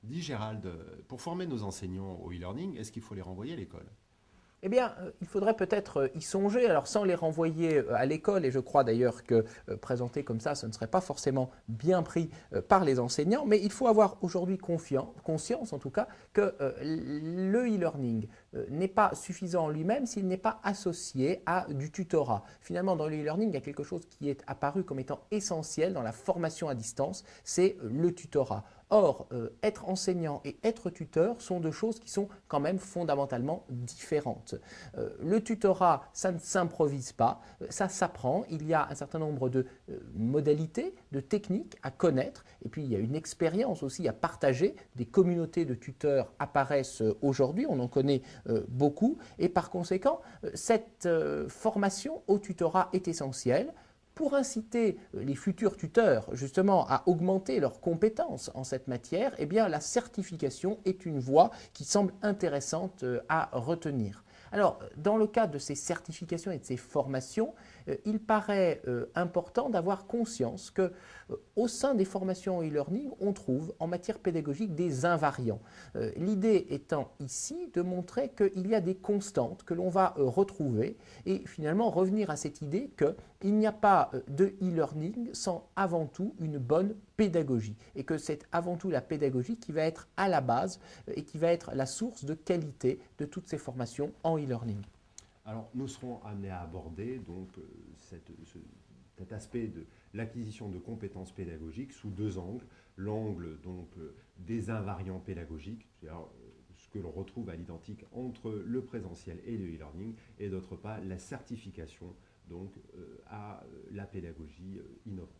Dis Gérald, pour former nos enseignants au e-learning, est-ce qu'il faut les renvoyer à l'école? Eh bien, il faudrait peut-être y songer, alors sans les renvoyer à l'école, et je crois d'ailleurs que présenté comme ça, ce ne serait pas forcément bien pris par les enseignants, mais il faut avoir aujourd'hui conscience, en tout cas, que le e-learning n'est pas suffisant en lui-même s'il n'est pas associé à du tutorat. Finalement, dans le e-learning, il y a quelque chose qui est apparu comme étant essentiel dans la formation à distance, c'est le tutorat. Or, être enseignant et être tuteur sont deux choses qui sont quand même fondamentalement différentes. Le tutorat, ça ne s'improvise pas, ça s'apprend. Il y a un certain nombre de modalités, de techniques à connaître, et puis il y a une expérience aussi à partager. Des communautés de tuteurs apparaissent aujourd'hui, on en connaît beaucoup, et par conséquent, cette formation au tutorat est essentielle pour inciter les futurs tuteurs justement à augmenter leurs compétences en cette matière. Eh bien, la certification est une voie qui semble intéressante à retenir. Alors, dans le cadre de ces certifications et de ces formations, il paraît important d'avoir conscience que au sein des formations e-learning, on trouve en matière pédagogique des invariants. L'idée étant ici de montrer qu'il y a des constantes que l'on va retrouver et finalement revenir à cette idée qu'il n'y a pas de e-learning sans avant tout une bonne pédagogie et que c'est avant tout la pédagogie qui va être à la base et qui va être la source de qualité de toutes ces formations en e-learning. Alors, nous serons amenés à aborder donc cet aspect de l'acquisition de compétences pédagogiques sous deux angles. L'angle donc des invariants pédagogiques, c'est-à-dire ce que l'on retrouve à l'identique entre le présentiel et le e-learning, et d'autre part la certification donc à la pédagogie innovante.